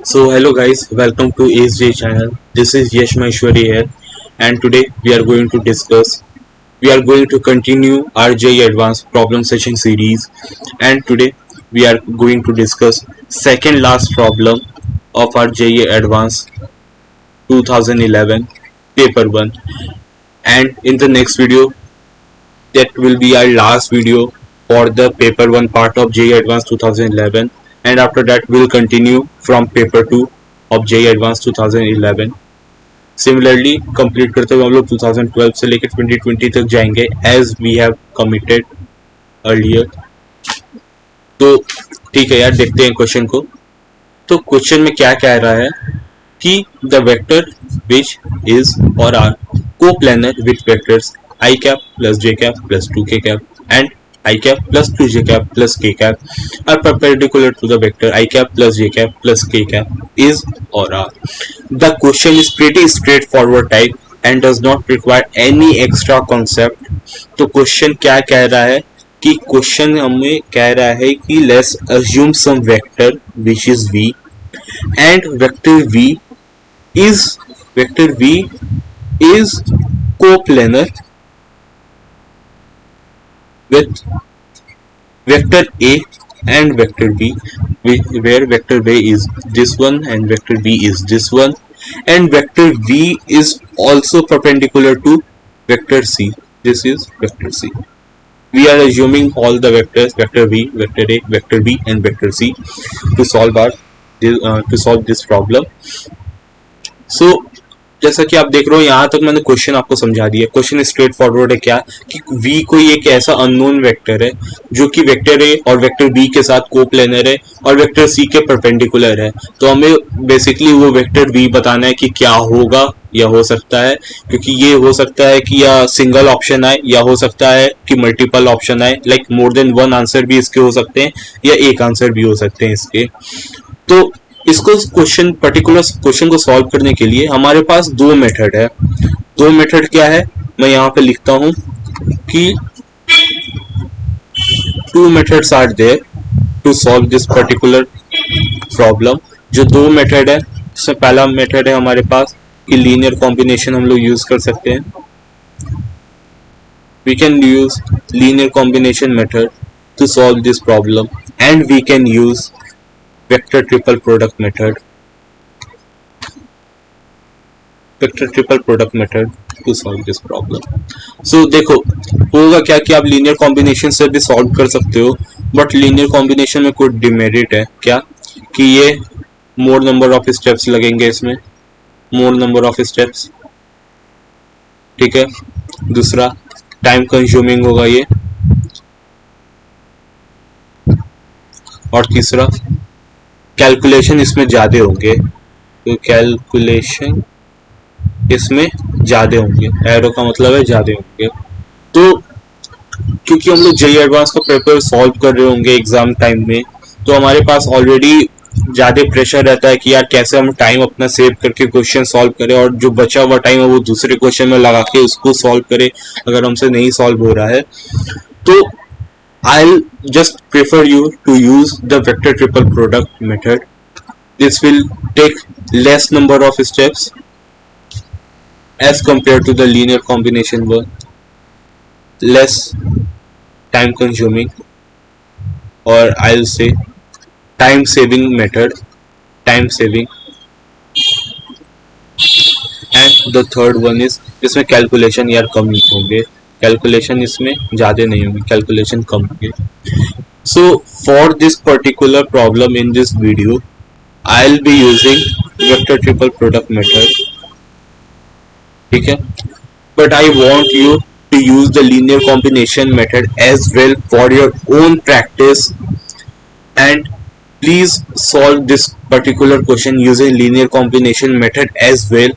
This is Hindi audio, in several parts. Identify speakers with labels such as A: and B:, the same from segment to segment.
A: So hello guys, welcome to ASJ channel. This is Yash Maheshwari here, and today we are going to continue our JEE Advanced problem session series, and today we are going to discuss second last problem of our JEE Advanced 2011 paper 1, and in the next video that will be our last video for the paper 1 part of JEE Advanced 2011, and after that we'll continue from paper 2 of JEE Advanced 2011. Similarly complete करते हुए हम लोग 2012 से लेकर 2020 तक जाएंगे as we have committed earlier. तो ठीक है यार, देखते हैं क्वेश्चन को. तो क्वेश्चन में क्या कह रहा है कि द वेक्टर विच इज और are coplanar with vectors i cap plus j cap plus 2k cap and I cap plus 2j cap plus k cap are perpendicular to the vector I cap plus j cap plus k cap is or are. The question is pretty straightforward type and does not require any extra concept. तो क्वेश्चन क्या कह रहा है कि क्वेश्चन हमें कह रहा है कि let's assume some vector which is v and vector v is coplanar with vector A and vector B, where vector A is this one and vector B is this one, and vector V is also perpendicular to vector C. This is vector C. We are assuming all the vectors vector V, vector A, vector B and vector C to solve this problem. So जैसा कि आप देख रहे हो यहाँ तक मैंने क्वेश्चन आपको समझा दिया. क्वेश्चन स्ट्रेट फॉरवर्ड है क्या कि v कोई एक ऐसा अननोन वेक्टर है जो कि वेक्टर a और वेक्टर b के साथ कोप्लेनर है और वेक्टर c के परपेंडिकुलर है. तो हमें बेसिकली वो वेक्टर v बताना है कि क्या होगा या हो सकता है, क्योंकि ये हो सकता है कि या सिंगल ऑप्शन आए या हो सकता है कि मल्टीपल ऑप्शन आए, like more than one answer भी इसके हो सकते हैं या एक आंसर भी हो सकते हैं इसके. तो इसको पर्टिकुलर क्वेश्चन को सॉल्व करने के लिए हमारे पास दो मेथड है. दो मेथड क्या है मैं यहाँ पे लिखता हूँ कि two methods are there to solve this particular problem. जो दो मेथड है उसमें पहला मेथड है हमारे पास कि लीनियर कॉम्बिनेशन हम लोग यूज कर सकते हैं. We can use linear combination method to solve this problem and we can use vector triple product method to solve this problem. So देखो होगा क्या कि आप लीनियर कॉम्बिनेशन से भी सॉल्व कर सकते हो, बट लीनियर कॉम्बिनेशन में कोई डिमेरिट है क्या कि ये मोर नंबर ऑफ स्टेप्स लगेंगे, इसमें मोर नंबर ऑफ स्टेप्स. ठीक है. दूसरा टाइम कंज्यूमिंग होगा ये, और तीसरा कैलकुलेशन इसमें ज़्यादा होंगे. तो कैलकुलेशन इसमें ज़्यादा होंगे, एरो का मतलब है ज़्यादा होंगे. तो क्योंकि हम लोग जेईई एडवांस का पेपर सॉल्व कर रहे होंगे एग्जाम टाइम में, तो हमारे पास ऑलरेडी ज़्यादा प्रेशर रहता है कि यार कैसे हम टाइम अपना सेव करके क्वेश्चन सॉल्व करें और जो बचा हुआ टाइम है वो दूसरे क्वेश्चन में लगा के उसको सॉल्व करें अगर हमसे नहीं सॉल्व हो रहा है. तो I'll just prefer you to use the vector triple product method. This will take less number of steps as compared to the linear combination one, less time consuming, or I'll say time saving method, time saving. And the third one is इसमें calculation यार कम होंगे, कैलकुलेशन इसमें ज़्यादा नहीं होंगे, कैलकुलेशन कम होंगे. So for this particular problem in this video I will be using vector triple product method. ठीक है. But I want you to use the linear combination method as well for your own practice, and please solve this particular question using linear combination method as well.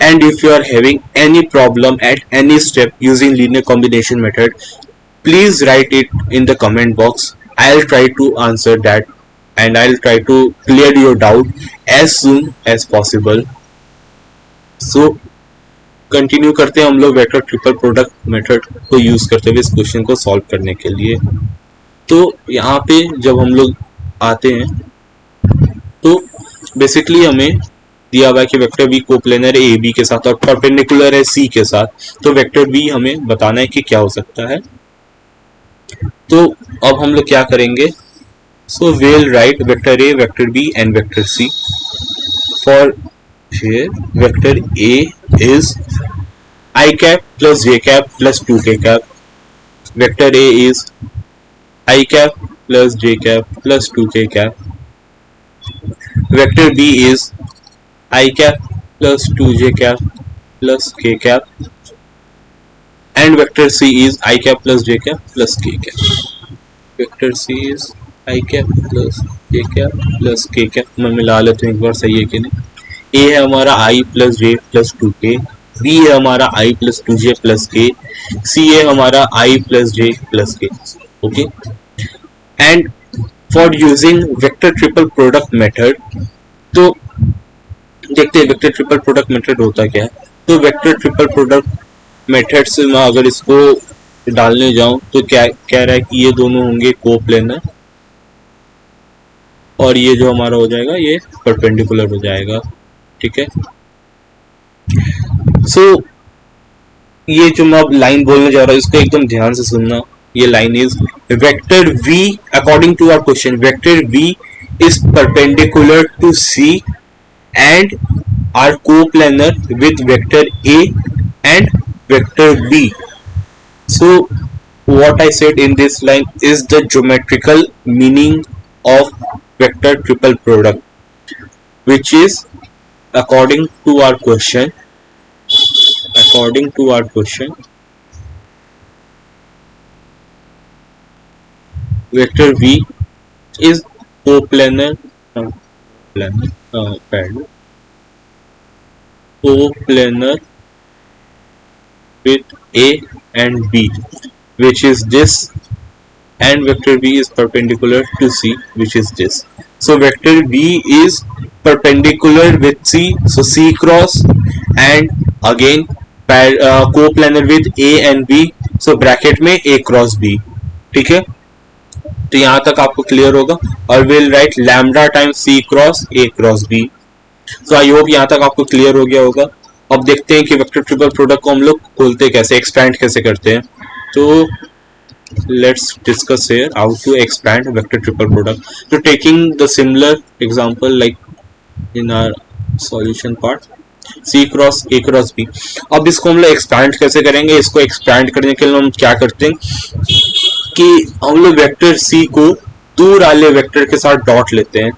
A: And if you are having any problem at any step using linear combination method, please write it in the comment box. I'll try to answer that and I'll try to clear your doubt as soon as possible. So continue करते हैं हम लोग वेक्टर ट्रिपल प्रोडक्ट मेथड को यूज करते हुए इस क्वेश्चन को सॉल्व करने के लिए. तो यहाँ पे जब हम लोग आते हैं तो बेसिकली हमें दिया हुआ है कि वेक्टर बी कोप्लेनर है ए बी के साथ और परपेंडिकुलर है सी के साथ, तो वेक्टर बी हमें बताना है कि क्या हो सकता है। तो अब हम लोग क्या करेंगे, सो we'll write vector a, vector b and vector c. For here vector a is I cap plus j cap plus 2k cap, vector a is I cap plus j cap plus 2k cap, vector b is I cap plus 2j cap plus k cap, and vector c is I cap plus j cap plus k cap. Vector c is I cap plus j cap plus k cap। मैं मिला लेता हूँ एक बार, सही है कि नहीं। a है हमारा I plus j plus 2k, b है हमारा I plus 2j plus k, c है हमारा I plus j plus k। Okay, and for using vector triple product method, तो देखते हैं वेक्टर ट्रिपल प्रोडक्ट मेथड होता क्या है। तो वेक्टर ट्रिपल प्रोडक्ट मेथड से मैं अगर इसको डालने जाऊं तो क्या कह रहा है कि ये दोनों होंगे कोप्लेनर और ये जो हमारा हो जाएगा ये परपेंडिकुलर हो जाएगा। ठीक है, सो ये जो मैं अब लाइन बोलने जा रहा हूँ इसको एकदम ध्यान से सुनना। ये line is vector v according to our question, vector v is perpendicular to c and are coplanar with vector a and vector b. So what I said in this line is the geometrical meaning of vector triple product, which is according to our question, vector v is coplanar coplanar with a and b, which is this, and vector b is perpendicular to c, which is this. So vector b is perpendicular with c, so c cross, and again coplanar with a and b, so bracket में a cross b। ठीक है, तो यहाँ तक आपको क्लियर होगा। और will write lambda times c cross A cross b. तो आई होप यहाँ तक आपको क्लियर हो गया होगा। अब देखते हैं कि वेक्टर ट्रिपल प्रोडक्ट को हम लोग खोलते कैसे, एक्सपैंड कैसे करते हैं। तो let's discuss here how to expand vector triple product. तो taking the similar example like in our solution part, C cross A cross B. अब इसको हम लोग एक्सपैंड कैसे करेंगे, इसको एक्सपैंड करने के लिए हम क्या करते हैं कि हम लोग वेक्टर सी को दूर वाले वेक्टर के साथ डॉट लेते हैं,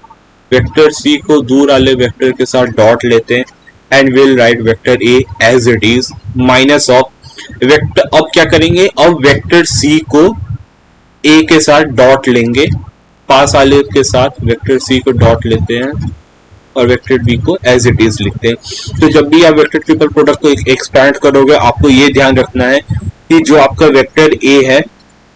A: वेक्टर सी को दूर वाले वेक्टर के साथ डॉट लेते हैं, and will write vector a as it is minus of vector. अब क्या करेंगे, अब वेक्टर सी को ए के साथ डॉट लेंगे, पास वाले के साथ वेक्टर सी को डॉट लेते हैं और वेक्टर बी को एज इट इज लिखते हैं। तो जब भी आप वेक्टर ट्रिपल प्रोडक्ट को एक्सपैंड करोगे आपको ये ध्यान रखना है कि जो आपका वेक्टर ए है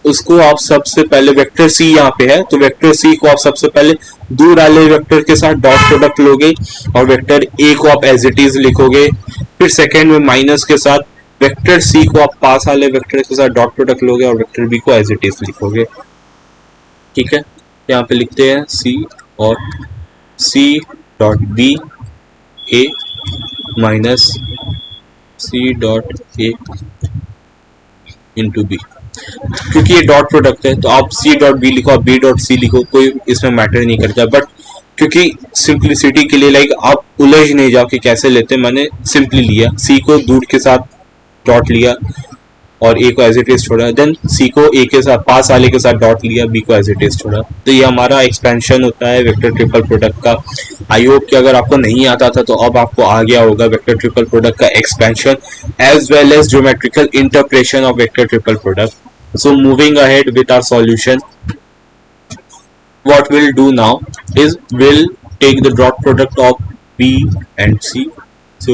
A: उसको आप सबसे पहले, वेक्टर सी यहाँ पे है तो वेक्टर सी को आप सबसे पहले दूर वाले वेक्टर के साथ डॉट प्रोडक्ट लोगे और वेक्टर ए को आप एज इट इज लिखोगे। फिर सेकेंड में माइनस के साथ वेक्टर सी को आप पास वाले वेक्टर के साथ डॉट प्रोडक्ट लोगे और वेक्टर बी को एज इट इज लिखोगे। ठीक है, यहाँ पे लिखते हैं सी और c dot b a minus c dot a into b. क्योंकि ये डॉट प्रोडक्ट है तो आप सी डॉट बी लिखो, आप बी डॉट सी लिखो, कोई इसमें मैटर नहीं करता। बट क्योंकि सिंप्लिसिटी के लिए लाइक आप उलझ नहीं जाओ कि कैसे लेते, मैंने सिंपली लिया, सी को दूर के साथ डॉट लिया और ए को एज इट इज छोड़ा, देन सी को ए के साथ पास वाले के साथ डॉट लिया, बी को एज इट इज छोड़ा। तो ये हमारा एक्सपेंशन होता है वेक्टर ट्रिपल प्रोडक्ट का। आई होप कि अगर आपको नहीं आता था तो अब आपको आ गया होगा वेक्टर ट्रिपल प्रोडक्ट का expansion as well as geometrical interpretation of vector triple product. So moving ahead with our solution, what we'll do now is we'll take the dot product of B and C. So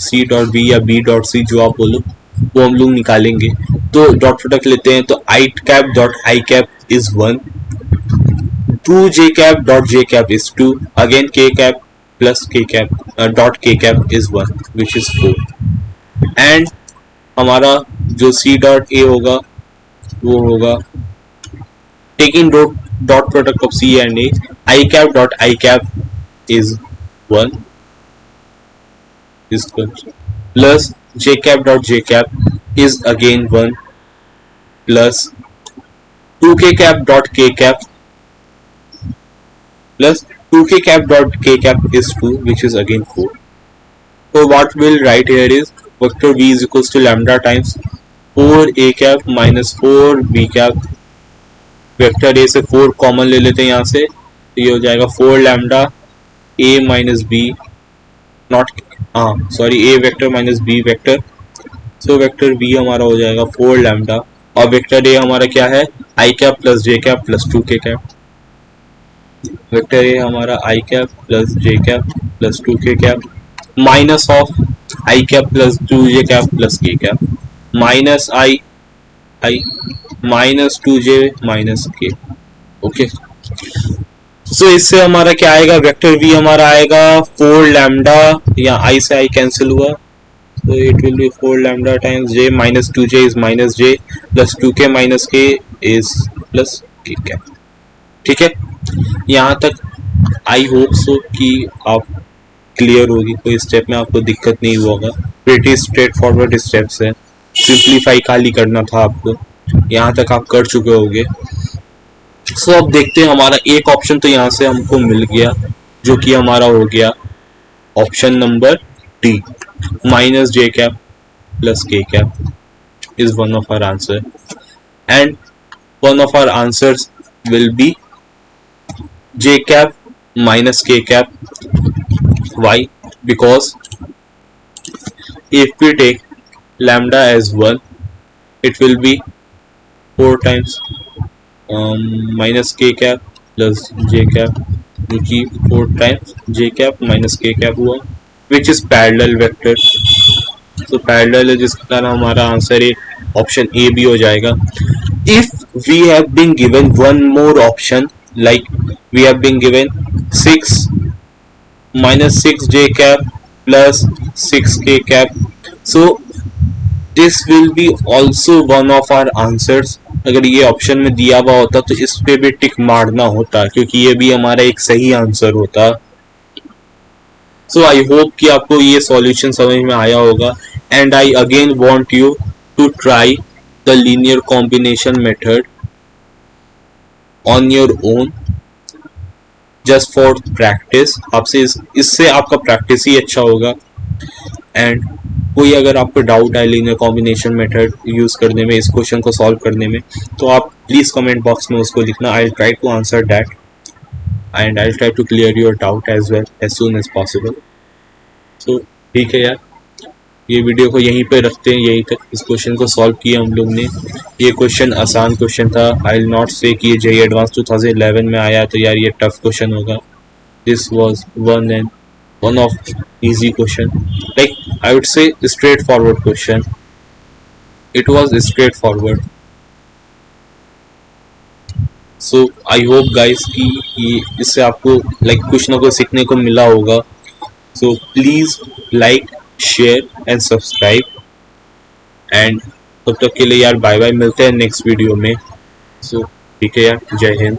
A: C dot B या B dot C जो आप बोलो वो हम लोग निकालेंगे। तो डॉट प्रोडक्ट लेते हैं तो I cap dot I cap is 1, 2 J cap dot J cap is 2, again K cap plus K cap dot K cap is 1 which is 4, and हमारा जो C dot A होगा वो होगा taking dot product of c and a, i cap dot i cap is 1 is plus j cap dot j cap is again 1 plus 2k cap dot k cap plus 2k cap dot k cap is 2, which is again 4. So what we'll write here is vector v is equals to lambda times 4a cap minus 4b cap. Vector A से 4 कॉमन ले लेते हैं यहाँ से, तो ये हो जाएगा 4 lambda a minus b, not sorry a vector minus b vector. So vector v हमारा हो जाएगा 4 लैम्डा और वेक्टर a हमारा क्या है i cap plus j cap plus 2k cap. Vector a हमारा i cap plus j cap plus 2k cap minus of i cap plus 2j cap plus k cap minus i minus 2j minus k. Okay, so इससे हमारा क्या आएगा, वेक्टर v हमारा आएगा 4 लैम्डा, या i से i कैंसिल हुआ, so it will be 4 lambda times j minus 2j is minus j plus 2k minus k is plus k cap. ठीक है, यहाँ तक आई होप सो कि आप क्लियर होगी, कोई स्टेप में आपको दिक्कत नहीं हुआ होगा. प्रीटी स्ट्रेट फॉरवर्ड स्टेप्स है, सिंप्लीफाई खाली करना था आपको, यहाँ तक आप कर चुके होगे. सो अब देखते हैं, हमारा एक ऑप्शन तो यहाँ से हमको मिल गया, जो कि हमारा हो गया option number D, minus j cap plus k cap is one of our answer, and one of our answers will be j cap minus k cap. Why? Because if we take lambda as 1, it will be 4 times minus k cap plus j cap, जो कि 4 times j cap minus k cap हुआ, which is parallel vector. तो पैरेलल है, जिसके कारण हमारा आंसर ए ऑप्शन ए भी हो जाएगा. If we have been given one more option, like we have been given 6 minus 6j cap plus 6k cap, so this will be also one of our answers. अगर ये ऑप्शन में दिया हुआ होता तो इस पे भी टिक मारना होता, क्योंकि ये भी हमारा एक सही आंसर होता. सो आई होप कि आपको ये सॉल्यूशन समझ में आया होगा, and I again want you to try the linear combination method on your own, just for practice. आपसे इससे आपका प्रैक्टिस ही अच्छा होगा. एंड कोई अगर आपको डाउट है लीनियर कॉम्बिनेशन मेथड यूज़ करने में, इस क्वेश्चन को सॉल्व करने में, तो आप प्लीज़ कमेंट बॉक्स में उसको लिखना. I will try to answer that, and I'll try to clear your doubt as well as soon as possible. So ठीक है यार, ये वीडियो को यहीं पे रखते हैं, यहीं तक इस क्वेश्चन को सॉल्व किया हम लोग ने. ये क्वेश्चन आसान क्वेश्चन था. आई विल नॉट से कि ये जेईई एडवांस 2011 में आया तो यार ये टफ क्वेश्चन होगा. This was one of easy question, like I would say straight forward question. It was straight forward. So I hope guys कि इससे आपको लाइक कुछ ना कुछ सीखने को मिला होगा. So please like, share and subscribe, and तब तक के लिए यार बाय बाय, मिलते हैं नेक्स्ट वीडियो में. सो ठीक है यार, जय हिंद.